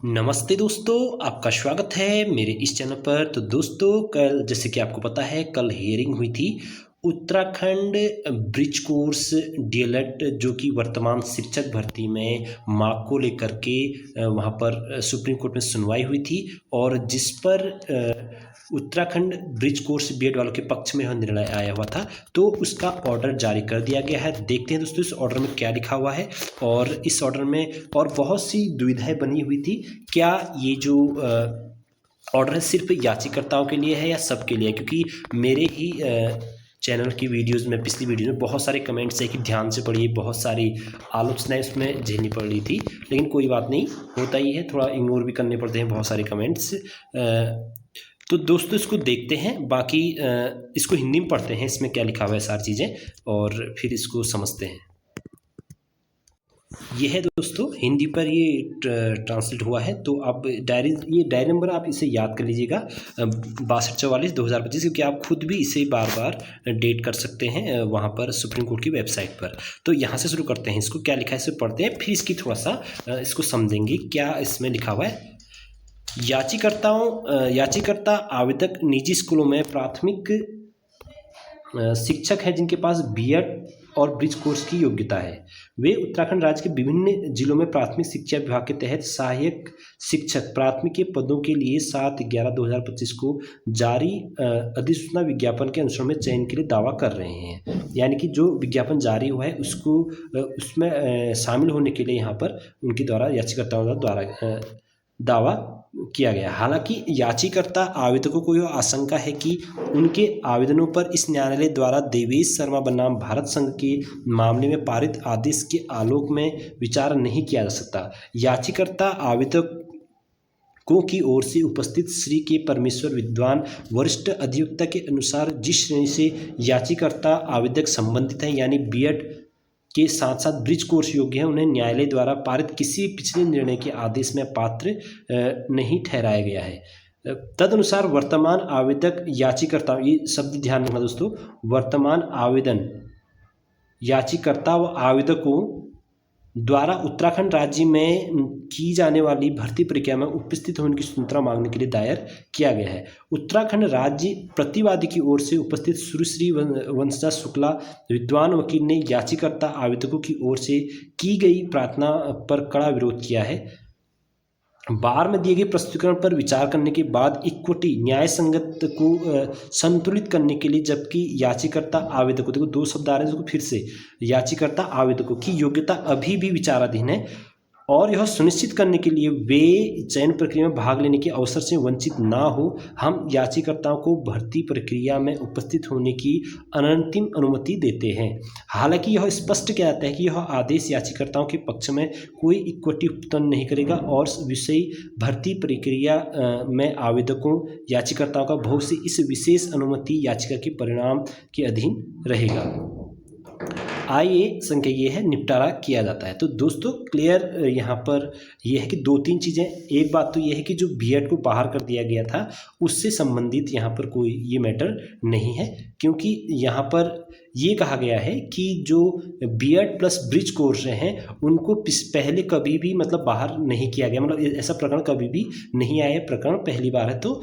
नमस्ते दोस्तों, आपका स्वागत है मेरे इस चैनल पर। तो दोस्तों, कल जैसे कि आपको पता है, कल हियरिंग हुई थी उत्तराखंड ब्रिज कोर्स डीएलएड जो कि वर्तमान शिक्षक भर्ती में मांग को लेकर के वहाँ पर सुप्रीम कोर्ट में सुनवाई हुई थी और जिस पर उत्तराखंड ब्रिज कोर्स बीएड वालों के पक्ष में यह निर्णय आया हुआ था। तो उसका ऑर्डर जारी कर दिया गया है। देखते हैं दोस्तों इस ऑर्डर में क्या लिखा हुआ है। और इस ऑर्डर में और बहुत सी दुविधाएं बनी हुई थी। क्या ये जो ऑर्डर है सिर्फ याचिकाकर्ताओं के लिए है या सबके लिए? क्योंकि मेरे ही चैनल की वीडियोस में, पिछली वीडियो में बहुत सारे कमेंट्स है कि ध्यान से पढ़िए, बहुत सारी आलोचनाएं उसमें झेलनी पड़ रही थी। लेकिन कोई बात नहीं, होता ही है, थोड़ा इग्नोर भी करने पड़ते हैं बहुत सारे कमेंट्स। तो दोस्तों इसको देखते हैं, बाकी इसको हिंदी में पढ़ते हैं, इसमें क्या लिखा हुआ है सारी चीज़ें, और फिर इसको समझते हैं। ये है दोस्तों हिंदी पर ये ट्रांसलेट हुआ है। तो आप ये डायरी नंबर आप इसे याद कर लीजिएगा 6244/2025, क्योंकि आप खुद भी इसे बार बार डेट कर सकते हैं वहाँ पर सुप्रीम कोर्ट की वेबसाइट पर। तो यहाँ से शुरू करते हैं, इसको क्या लिखा है इसे पढ़ते हैं, फिर इसकी थोड़ा सा इसको समझेंगे क्या इसमें लिखा हुआ है। याचिकाकर्ता आवेदक निजी स्कूलों में प्राथमिक शिक्षक हैं जिनके पास बीएड और ब्रिज कोर्स की योग्यता है। वे उत्तराखंड राज्य के विभिन्न जिलों में प्राथमिक शिक्षा विभाग के तहत सहायक शिक्षक प्राथमिक के पदों के लिए 7/11/2025 को जारी अधिसूचना विज्ञापन के अनुसार में चयन के लिए दावा कर रहे हैं। यानी कि जो विज्ञापन जारी हुआ है उसको उसमें शामिल होने के लिए यहाँ पर उनके द्वारा याचिकाकर्ताओं द्वारा दावा किया गया। हालांकि याचिकाकर्ता आवेदकों को यह आशंका है कि उनके आवेदनों पर इस न्यायालय द्वारा देवेश शर्मा बनाम भारत संघ के मामले में पारित आदेश के आलोक में विचार नहीं किया जा सकता। याचिकाकर्ता आवेदकों की ओर से उपस्थित श्री के परमेश्वर विद्वान वरिष्ठ अधिवक्ता के अनुसार जिस श्रेणी से याचिकाकर्ता आवेदक संबंधित हैं, यानी बीएड के साथ साथ ब्रिज कोर्स योग्य है, उन्हें न्यायालय द्वारा पारित किसी पिछले निर्णय के आदेश में पात्र नहीं ठहराया गया है। तदनुसार वर्तमान आवेदक याचिकाकर्ता, ये शब्द ध्यान रखना दोस्तों, वर्तमान आवेदन याचिकाकर्ता व आवेदकों द्वारा उत्तराखंड राज्य में की जाने वाली भर्ती प्रक्रिया में उपस्थित होने की स्वतंत्रता मांगने के लिए दायर किया गया है। उत्तराखंड राज्य प्रतिवादी की ओर से उपस्थित सुश्री वंशजा शुक्ला विद्वान वकील ने याचिकाकर्ता आवेदकों की ओर से की गई प्रार्थना पर कड़ा विरोध किया है। बार में दिए गए प्रस्तुतिकरण पर विचार करने के बाद इक्विटी न्याय संगत को संतुलित करने के लिए, जबकि याचिकाकर्ता आवेदकों, देखो दो शब्द आ रहे हैं, इसको फिर से, याचिकाकर्ता आवेदकों की योग्यता अभी भी विचाराधीन है और यह सुनिश्चित करने के लिए वे चयन प्रक्रिया में भाग लेने के अवसर से वंचित ना हो, हम याचिकाकर्ताओं को भर्ती प्रक्रिया में उपस्थित होने की अंतिम अनुमति देते हैं। हालांकि यह स्पष्ट किया जाता है कि यह आदेश याचिकाकर्ताओं के पक्ष में कोई इक्विटी उत्पन्न नहीं करेगा और विषयी भर्ती प्रक्रिया में आवेदकों याचिकाकर्ताओं का भविष्य इस विशेष अनुमति याचिका के परिणाम के अधीन रहेगा। आइए संख्या ये है, निपटारा किया जाता है। तो दोस्तों क्लियर यहाँ पर ये है कि दो तीन चीज़ें, एक बात तो ये है कि जो बीएड को बाहर कर दिया गया था उससे संबंधित यहाँ पर कोई ये मैटर नहीं है, क्योंकि यहाँ पर ये कहा गया है कि जो बीएड प्लस ब्रिज कोर्स हैं उनको पहले कभी भी मतलब बाहर नहीं किया गया, मतलब ऐसा प्रकरण कभी भी नहीं आया, प्रकरण पहली बार है। तो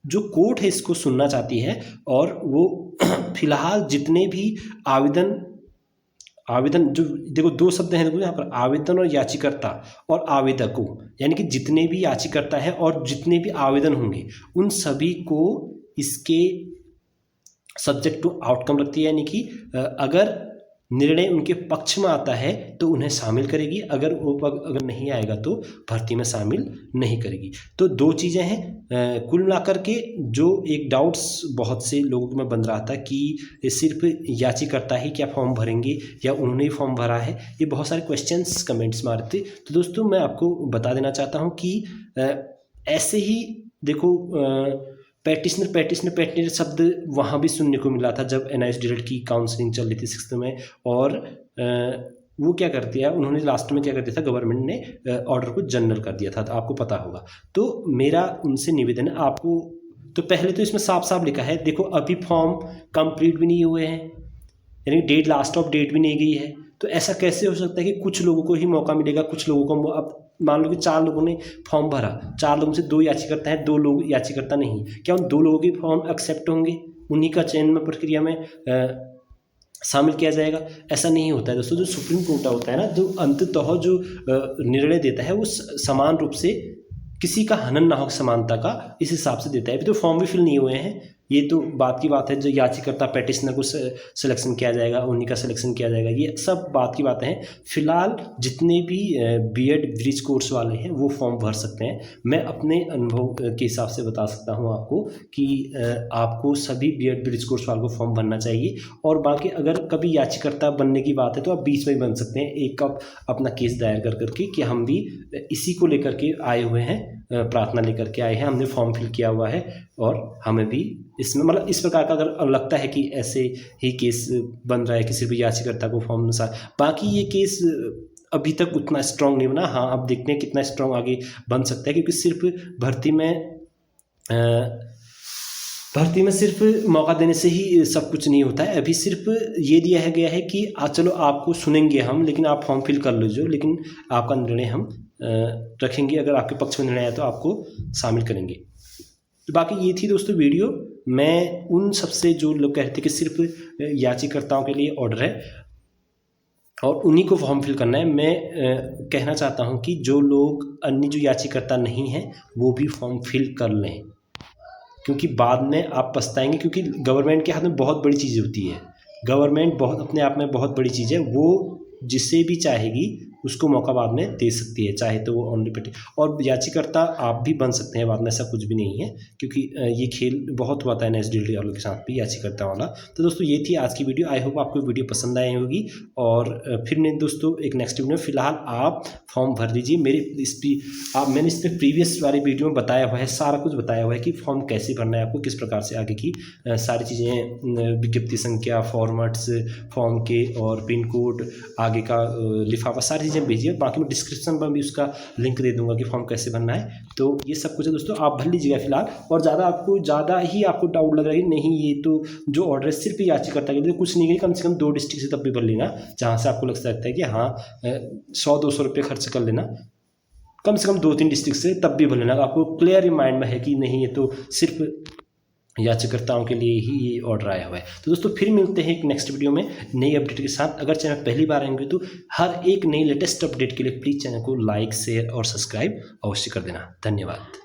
जो कोर्ट है इसको सुनना चाहती है और वो फिलहाल जितने भी आवेदन जो, देखो दो शब्द हैं देखो यहाँ पर, आवेदन और याचिकाकर्ता और आवेदकों, यानी कि जितने भी याचिकाकर्ता है और जितने भी आवेदन होंगे उन सभी को इसके सब्जेक्ट टू आउटकम रखती है। यानी कि अगर निर्णय उनके पक्ष में आता है तो उन्हें शामिल करेगी, अगर नहीं आएगा तो भर्ती में शामिल नहीं करेगी। तो दो चीज़ें हैं कुल मिलाकर के। जो एक डाउट्स बहुत से लोगों में बन रहा था कि सिर्फ याचिकाकर्ता ही क्या फॉर्म भरेंगे या उन्होंने ही फॉर्म भरा है, ये बहुत सारे क्वेश्चंस कमेंट्स में आ रहे थे। तो दोस्तों मैं आपको बता देना चाहता हूँ कि ऐसे ही देखो पैटिशनर शब्द वहाँ भी सुनने को मिला था जब एनआईएस डीएलएड की काउंसलिंग चल रही थी 6th में। और वो क्या करती है, उन्होंने लास्ट में क्या कर दिया था, गवर्नमेंट ने ऑर्डर को जनरल कर दिया था, तो आपको पता होगा। तो मेरा उनसे निवेदन है आपको, तो पहले तो इसमें साफ साफ लिखा है, देखो अभी फॉर्म कंप्लीट भी नहीं हुए हैं, यानी डेट, लास्ट ऑफ डेट भी नहीं गई है, तो ऐसा कैसे हो सकता है कि कुछ लोगों को ही मौका मिलेगा, कुछ लोगों को अब मान लो कि 4 लोगों ने फॉर्म भरा, 4 लोगों से 2 याचिकाकर्ता हैं, 2 लोग याचिकाकर्ता नहीं, क्या उन 2 लोगों के फॉर्म एक्सेप्ट होंगे, उन्हीं का चयन में प्रक्रिया में शामिल किया जाएगा? ऐसा नहीं होता है दोस्तों। जो सुप्रीम कोर्ट होता है ना, जो अंततः जो निर्णय देता है वो समान रूप से किसी का हनन ना हो समानता का, इस हिसाब से देता है। अभी तो फॉर्म भी फिल नहीं हुए हैं, ये तो बात की बात है। जो याचिकाकर्ता पेटिशनर को सिलेक्शन किया जाएगा, उन्हीं का सिलेक्शन किया जाएगा, ये सब बात की बातें हैं। फिलहाल जितने भी बीएड ब्रिज कोर्स वाले हैं वो फॉर्म भर सकते हैं। मैं अपने अनुभव के हिसाब से बता सकता हूँ आपको कि आपको सभी बीएड ब्रिज कोर्स वालों को फॉर्म भरना चाहिए। और बाकी अगर कभी याचिकाकर्ता बनने की बात है तो आप बीच में भी बन सकते हैं, एक आप अपना केस दायर कर करके कि हम भी इसी को लेकर के आए हुए हैं, प्रार्थना लेकर के आए हैं, हमने फॉर्म फिल किया हुआ है और हमें भी इसमें मतलब इस प्रकार का अगर लगता है कि ऐसे ही केस बन रहा है किसी भी याचिकाकर्ता को फॉर्म अनुसार। बाकी ये केस अभी तक उतना स्ट्रांग नहीं बना। हाँ, अब देखते हैं कितना स्ट्रांग आगे बन सकता है, क्योंकि सिर्फ भर्ती में सिर्फ मौका देने से ही सब कुछ नहीं होता है। अभी सिर्फ ये दिया गया है कि चलो आपको सुनेंगे हम, लेकिन आप फॉर्म फिल कर लीजिए, लेकिन आपका निर्णय हम रखेंगे, अगर आपके पक्ष में निर्णय आया तो आपको शामिल करेंगे। तो बाकी ये थी दोस्तों वीडियो। मैं उन सबसे जो लोग कह रहे थे कि सिर्फ याचिकाकर्ताओं के लिए ऑर्डर है और उन्हीं को फॉर्म फिल करना है, मैं कहना चाहता हूं कि जो लोग अन्य जो याचिकाकर्ता नहीं हैं वो भी फॉर्म फिल कर लें, क्योंकि बाद में आप पछताएंगे। क्योंकि गवर्नमेंट के हाथ में बहुत बड़ी चीज़ होती है, गवर्नमेंट बहुत अपने आप में बहुत बड़ी चीज़ है, वो जिसे भी चाहेगी उसको मौका बाद में दे सकती है, चाहे तो वो ऑन रिपीट। और याचिकाकर्ता आप भी बन सकते हैं बाद में, ऐसा कुछ भी नहीं है, क्योंकि ये खेल बहुत हुआ था एनएसडीएलटी वालों के साथ भी, याचिकाकर्ता वाला। तो दोस्तों ये थी आज की वीडियो। आई होप आपको वीडियो पसंद आई होगी। और फिर नहीं दोस्तों एक नेक्स्ट वीडियो में, फिलहाल आप फॉर्म भर दीजिए। मैंने इस पर प्रीवियस वाली वीडियो में बताया हुआ है, सारा कुछ बताया हुआ है कि फॉर्म कैसे भरना है, आपको किस प्रकार से आगे की सारी चीज़ें, विज्ञप्ति संख्या, फॉर्मेट्स फॉर्म के और पिन कोड, आगे का लिफाफा, सारी चीज़ें भेजिए। बाकी मैं डिस्क्रिप्शन में भी उसका लिंक दे दूंगा कि फॉर्म कैसे भरना है। तो ये सब कुछ है दोस्तों, आप भर लीजिएगा फिलहाल। और ज़्यादा ही आपको डाउट लग रहा है कि नहीं ये तो जो ऑर्डर है सिर्फ याचिकाकर्ता के लिए, कुछ नहीं, कम से कम 2 डिस्ट्रिक्ट से तब भी भर लेना, जहाँ से आपको लग सकता है कि हाँ 100-200 रुपये खर्च कर लेना, कम से कम 2-3 डिस्ट्रिक्ट से तब भी भर लेना। आपको क्लियर माइंड में है कि नहीं ये तो सिर्फ याचिकाकर्ताओं के लिए ही ये ऑर्डर आया हुआ है। तो दोस्तों फिर मिलते हैं एक नेक्स्ट वीडियो में नई अपडेट के साथ। अगर चैनल पहली बार आएंगे तो हर एक नई लेटेस्ट अपडेट के लिए प्लीज़ चैनल को लाइक, शेयर और सब्सक्राइब अवश्य कर देना। धन्यवाद।